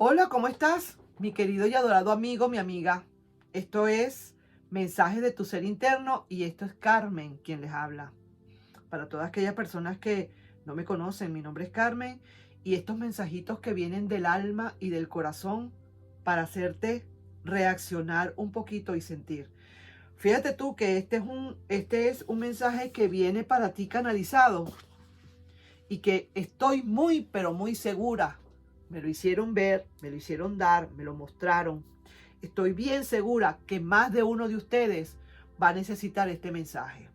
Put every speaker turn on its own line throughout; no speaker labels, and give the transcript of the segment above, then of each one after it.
Hola, ¿cómo estás? Mi querido y adorado amigo, mi amiga. Esto es Mensajes de tu Ser Interno y esto es Carmen quien les habla. Para todas aquellas personas que no me conocen, mi nombre es Carmen y estos mensajitos que vienen del alma y del corazón para hacerte reaccionar un poquito y sentir. Fíjate tú que este es un mensaje que viene para ti canalizado y que estoy muy, pero muy segura. Me lo hicieron ver, me lo hicieron dar, me lo mostraron. Estoy bien segura que más de uno de ustedes va a necesitar este mensaje.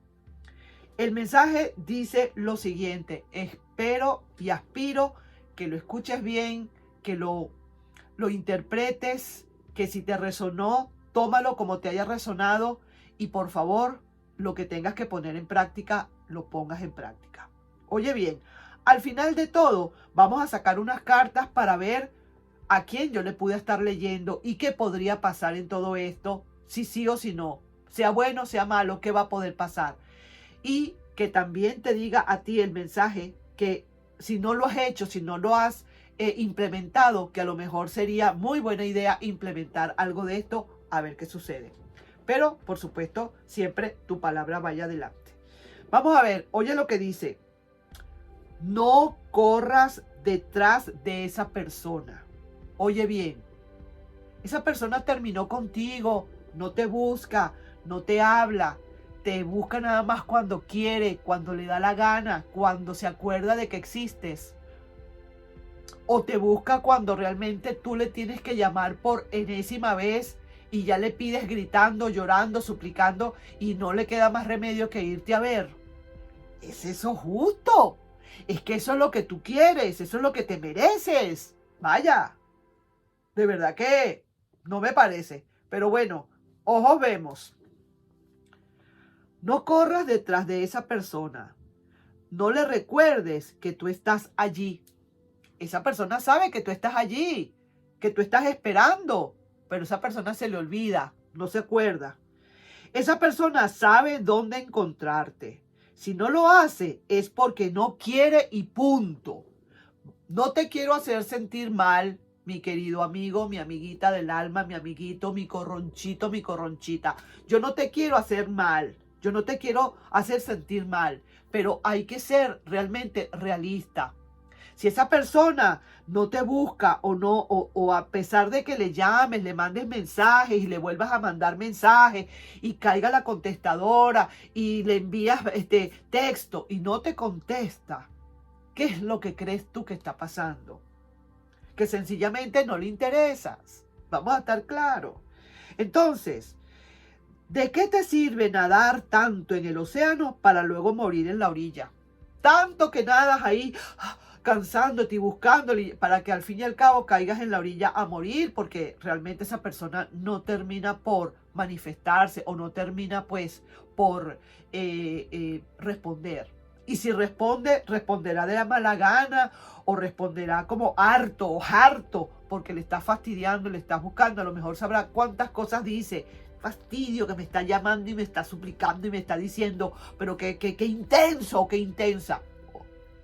El mensaje dice lo siguiente: espero y aspiro que lo escuches bien, que lo interpretes, que si te resonó, tómalo como te haya resonado y por favor, lo que tengas que poner en práctica, lo pongas en práctica. Oye bien, al final de todo, vamos a sacar unas cartas para ver a quién yo le pude estar leyendo y qué podría pasar en todo esto, si sí o si no, sea bueno, sea malo, qué va a poder pasar. Y que también te diga a ti el mensaje que si no lo has hecho, si no lo has implementado, que a lo mejor sería muy buena idea implementar algo de esto, a ver qué sucede. Pero, por supuesto, siempre tu palabra vaya adelante. Vamos a ver, oye lo que dice. No corras detrás de esa persona. Oye bien, esa persona terminó contigo, no te busca, no te habla, te busca nada más cuando quiere, cuando le da la gana, cuando se acuerda de que existes. O te busca cuando realmente tú le tienes que llamar por enésima vez y ya le pides gritando, llorando, suplicando y no le queda más remedio que irte a ver. ¿Es eso justo? Es que eso es lo que tú quieres, eso es lo que te mereces. Vaya, de verdad que no me parece. Pero bueno, ojos vemos. No corras detrás de esa persona. No le recuerdes que tú estás allí. Esa persona sabe que tú estás allí, que tú estás esperando, pero esa persona se le olvida, no se acuerda. Esa persona sabe dónde encontrarte. Si no lo hace, es porque no quiere y punto. No te quiero hacer sentir mal, mi querido amigo, mi amiguita del alma, mi amiguito, mi corronchito, mi corronchita. Yo no te quiero hacer mal. Yo no te quiero hacer sentir mal. Pero hay que ser realmente realista. Si esa persona no te busca o no, o a pesar de que le llames, le mandes mensajes y le vuelvas a mandar mensajes y caiga la contestadora y le envías texto y no te contesta, ¿qué es lo que crees tú que está pasando? Que sencillamente no le interesas. Vamos a estar claros. Entonces, ¿de qué te sirve nadar tanto en el océano para luego morir en la orilla? Tanto que nadas ahí cansándote y buscándole para que al fin y al cabo caigas en la orilla a morir, porque realmente esa persona no termina por manifestarse o no termina pues por responder. Y si responde, responderá de la mala gana o responderá como harto o harto porque le está fastidiando, le está buscando. A lo mejor sabrá cuántas cosas dice. Fastidio que me está llamando y me está suplicando y me está diciendo, pero qué intenso o qué intensa.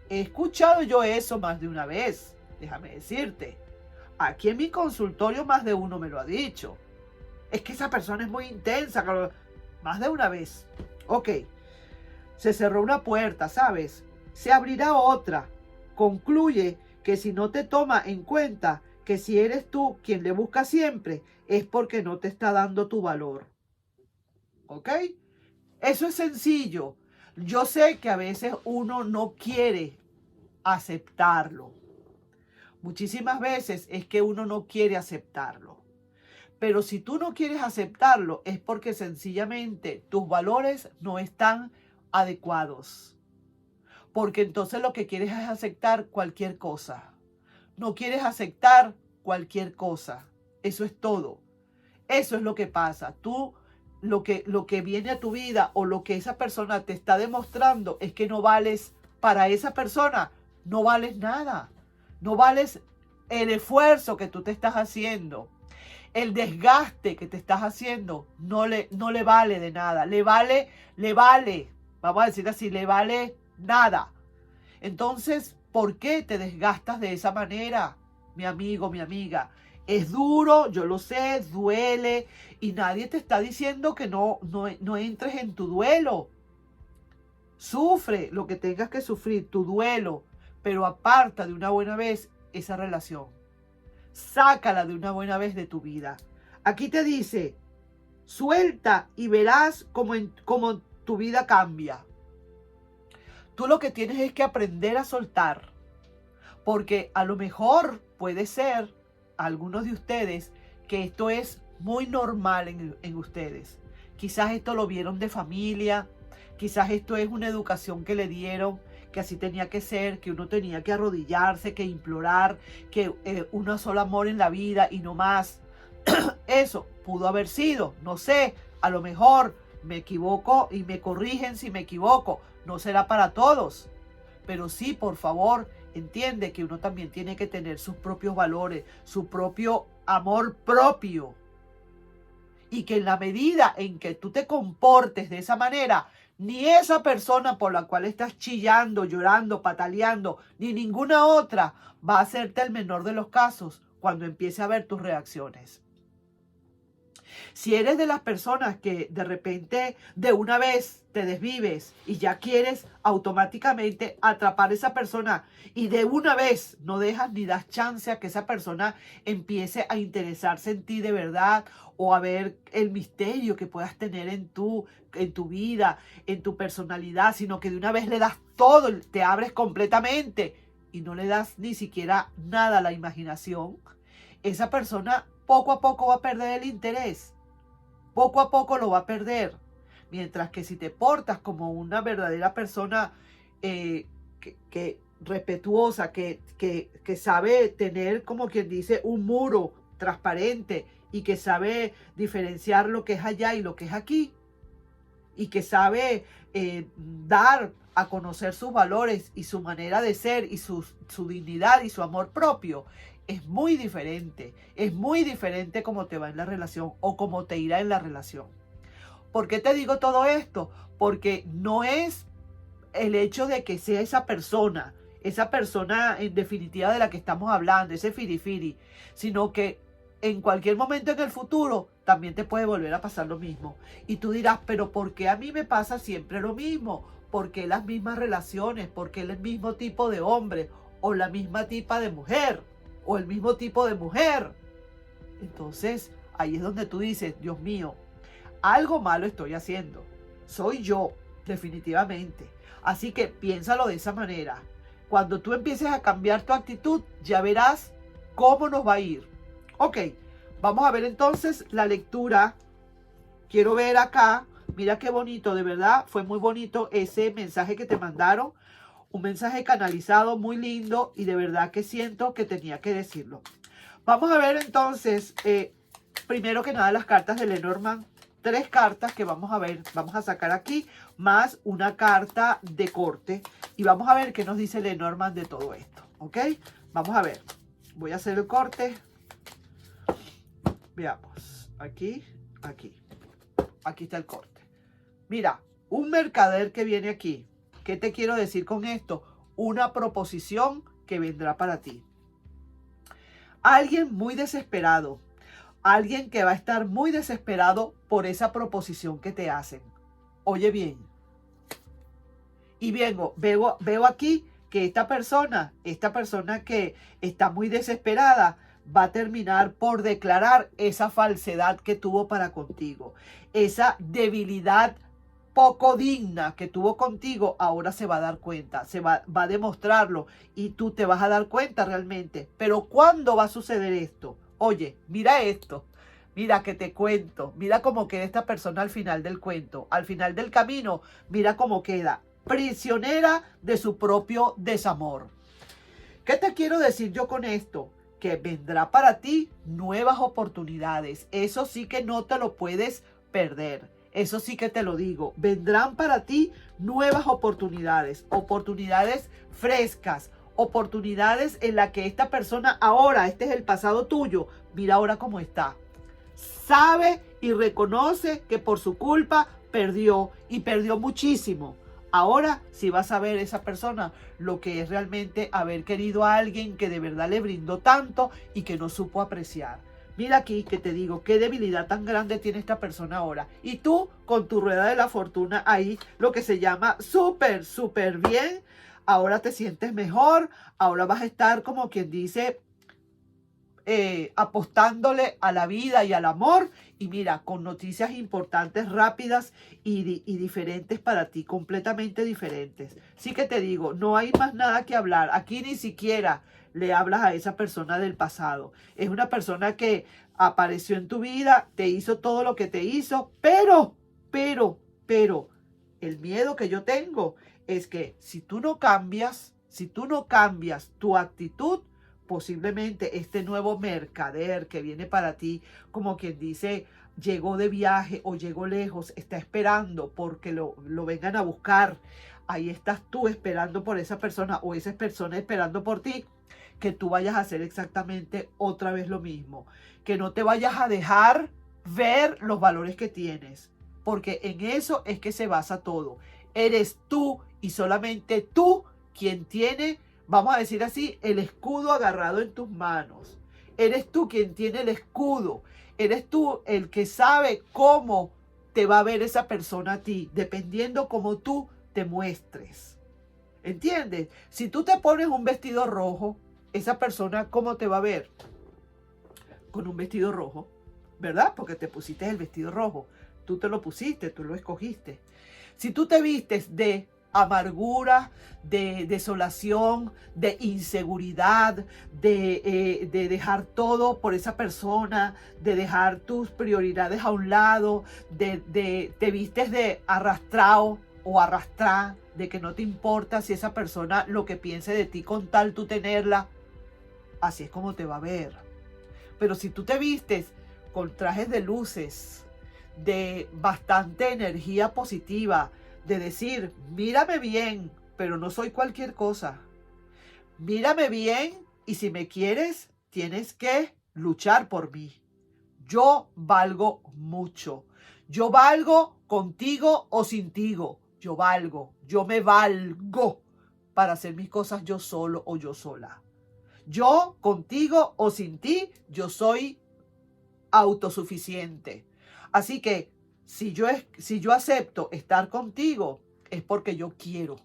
He escuchado yo eso más de una vez, déjame decirte. Aquí en mi consultorio más de uno me lo ha dicho. Es que esa persona es muy intensa, más de una vez. Ok, se cerró una puerta, ¿sabes? Se abrirá otra. Concluye que si no te toma en cuenta que si eres tú quien le busca siempre, es porque no te está dando tu valor. ¿Ok? Eso es sencillo. Yo sé que a veces uno no quiere aceptarlo. Muchísimas veces es que uno no quiere aceptarlo. Pero si tú no quieres aceptarlo es porque sencillamente tus valores no están adecuados. Porque entonces lo que quieres es aceptar cualquier cosa. No quieres aceptar cualquier cosa. Eso es todo. Eso es lo que pasa. Tú lo que viene a tu vida o lo que esa persona te está demostrando es que no vales para esa persona. No vales nada. No vales el esfuerzo que tú te estás haciendo. El desgaste que te estás haciendo no le vale de nada. Le vale, vamos a decir así, le vale nada. Entonces, ¿por qué te desgastas de esa manera? mi amigo, mi amiga. Es duro, yo lo sé, duele y nadie te está diciendo que no entres en tu duelo. Sufre lo que tengas que sufrir, tu duelo, pero aparta de una buena vez esa relación. Sácala de una buena vez de tu vida. Aquí te dice, suelta y verás cómo tu vida cambia. Tú lo que tienes es que aprender a soltar, porque a lo mejor puede ser, algunos de ustedes, que esto es muy normal en ustedes. Quizás esto lo vieron de familia, quizás esto es una educación que le dieron, que así tenía que ser, que uno tenía que arrodillarse, que implorar, que un solo amor en la vida y no más. Eso pudo haber sido, no sé, a lo mejor me equivoco y me corrigen si me equivoco, no será para todos, pero sí, por favor, entiende que uno también tiene que tener sus propios valores, su propio amor propio, y que en la medida en que tú te comportes de esa manera, ni esa persona por la cual estás chillando, llorando, pataleando, ni ninguna otra va a hacerte el menor de los casos cuando empiece a ver tus reacciones. Si eres de las personas que de repente de una vez te desvives y ya quieres automáticamente atrapar a esa persona y de una vez no dejas ni das chance a que esa persona empiece a interesarse en ti de verdad o a ver el misterio que puedas tener en tu vida, en tu personalidad, sino que de una vez le das todo, te abres completamente y no le das ni siquiera nada a la imaginación, esa persona poco a poco va a perder el interés. Poco a poco lo va a perder. Mientras que si te portas como una verdadera persona respetuosa, que sabe tener, como quien dice, un muro transparente y que sabe diferenciar lo que es allá y lo que es aquí, y que sabe dar a conocer sus valores y su manera de ser y su dignidad y su amor propio, es muy diferente cómo te va en la relación o cómo te irá en la relación. ¿Por qué te digo todo esto? Porque no es el hecho de que sea esa persona en definitiva de la que estamos hablando, ese firifiri, sino que en cualquier momento en el futuro también te puede volver a pasar lo mismo. Y tú dirás, pero ¿por qué a mí me pasa siempre lo mismo? ¿Por qué las mismas relaciones? ¿Por qué el mismo tipo de hombre? ¿O la misma tipa de mujer? ¿O el mismo tipo de mujer? Entonces, ahí es donde tú dices, Dios mío, algo malo estoy haciendo. Soy yo, definitivamente. Así que piénsalo de esa manera. Cuando tú empieces a cambiar tu actitud, ya verás cómo nos va a ir. Ok, vamos a ver entonces la lectura. Quiero ver acá. Mira qué bonito, de verdad. Fue muy bonito ese mensaje que te mandaron. Un mensaje canalizado muy lindo y de verdad que siento que tenía que decirlo. Vamos a ver entonces, primero que nada, las cartas de Lenormand. 3 cartas que vamos a ver, vamos a sacar aquí, más una carta de corte. Y vamos a ver qué nos dice Lenormand de todo esto, ¿ok? Vamos a ver, voy a hacer el corte. Veamos, aquí está el corte. Mira, un mercader que viene aquí. ¿Qué te quiero decir con esto? Una proposición que vendrá para ti. Alguien muy desesperado. Alguien que va a estar muy desesperado por esa proposición que te hacen. Oye bien. Y veo aquí que esta persona que está muy desesperada, va a terminar por declarar esa falsedad que tuvo para contigo. Esa debilidad poco digna que tuvo contigo, ahora se va a dar cuenta, va a demostrarlo y tú te vas a dar cuenta realmente. Pero ¿cuándo va a suceder esto? Oye, mira esto, mira que te cuento, mira cómo queda esta persona al final del cuento, al final del camino, mira cómo queda, prisionera de su propio desamor. ¿Qué te quiero decir yo con esto? Que vendrá para ti nuevas oportunidades, eso sí que no te lo puedes perder. Eso sí que te lo digo, vendrán para ti nuevas oportunidades, oportunidades frescas, oportunidades en las que esta persona ahora, este es el pasado tuyo, mira ahora cómo está. Sabe y reconoce que por su culpa perdió y perdió muchísimo. Ahora sí vas a ver esa persona lo que es realmente haber querido a alguien que de verdad le brindó tanto y que no supo apreciar. Mira aquí que te digo, qué debilidad tan grande tiene esta persona ahora. Y tú con tu rueda de la fortuna ahí, lo que se llama súper, súper bien. Ahora te sientes mejor, ahora vas a estar como quien dice apostándole a la vida y al amor. Y mira, con noticias importantes, rápidas y diferentes para ti, completamente diferentes. Sí que te digo, no hay más nada que hablar. Aquí ni siquiera le hablas a esa persona del pasado. Es una persona que apareció en tu vida, te hizo todo lo que te hizo, pero, el miedo que yo tengo es que si tú no cambias tu actitud, posiblemente este nuevo mercader que viene para ti, como quien dice, llegó de viaje o llegó lejos, está esperando porque lo vengan a buscar. Ahí estás tú esperando por esa persona o esa persona esperando por ti, que tú vayas a hacer exactamente otra vez lo mismo. Que no te vayas a dejar ver los valores que tienes, porque en eso es que se basa todo. Eres tú y solamente tú quien tiene, vamos a decir así, el escudo agarrado en tus manos. Eres tú quien tiene el escudo. Eres tú el que sabe cómo te va a ver esa persona a ti, dependiendo cómo tú te muestres. ¿Entiendes? Si tú te pones un vestido rojo, esa persona, ¿cómo te va a ver? Con un vestido rojo, ¿verdad? Porque te pusiste el vestido rojo. Tú te lo pusiste, tú lo escogiste. Si tú te vistes de amargura, de desolación, de inseguridad, de dejar todo por esa persona, de dejar tus prioridades a un lado, te vistes de arrastrado o arrastrar, de que no te importa si esa persona lo que piense de ti con tal tú tenerla, así es como te va a ver. Pero si tú te vistes con trajes de luces, de bastante energía positiva, de decir, mírame bien, pero no soy cualquier cosa. Mírame bien y si me quieres, tienes que luchar por mí. Yo valgo mucho. Yo valgo contigo o sin ti. Yo valgo, yo me valgo para hacer mis cosas yo solo o yo sola. Yo contigo o sin ti, yo soy autosuficiente. Así que si yo acepto estar contigo, es porque yo quiero.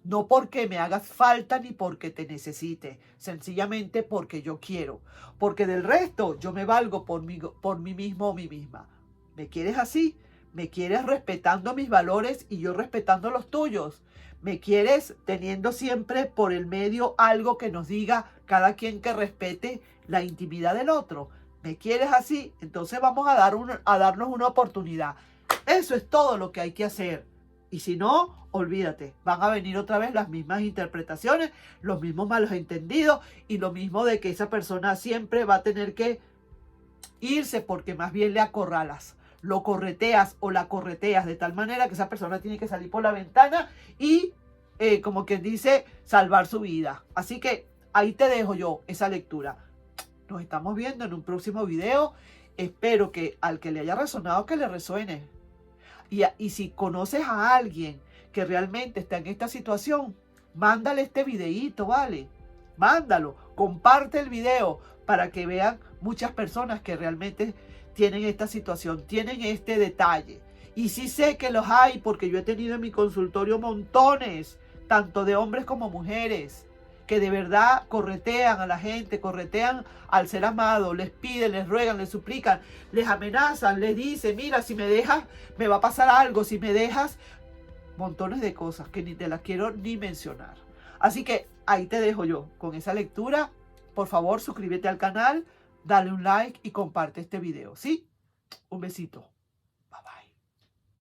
No porque me hagas falta ni porque te necesite. Sencillamente porque yo quiero. Porque del resto yo me valgo por mí mismo o mí misma. ¿Me quieres así? ¿Me quieres respetando mis valores y yo respetando los tuyos? ¿Me quieres teniendo siempre por el medio algo que nos diga cada quien que respete la intimidad del otro? ¿Me quieres así? Entonces vamos a darnos una oportunidad. Eso es todo lo que hay que hacer. Y si no, olvídate, van a venir otra vez las mismas interpretaciones, los mismos malos entendidos y lo mismo de que esa persona siempre va a tener que irse porque más bien le acorralas, lo correteas o la correteas de tal manera que esa persona tiene que salir por la ventana y, como quien dice, salvar su vida. Así que ahí te dejo yo esa lectura. Nos estamos viendo en un próximo video. Espero que al que le haya resonado, que le resuene. Y si conoces a alguien que realmente está en esta situación, mándale este videíto, ¿vale? Mándalo, comparte el video para que vean muchas personas que realmente tienen esta situación, tienen este detalle. Y sí sé que los hay porque yo he tenido en mi consultorio montones, tanto de hombres como mujeres, que de verdad corretean a la gente, corretean al ser amado, les piden, les ruegan, les suplican, les amenazan, les dicen, mira, si me dejas, me va a pasar algo, si me dejas, montones de cosas que ni te las quiero ni mencionar. Así que ahí te dejo yo con esa lectura. Por favor, suscríbete al canal, dale un like y comparte este video, ¿sí? Un besito.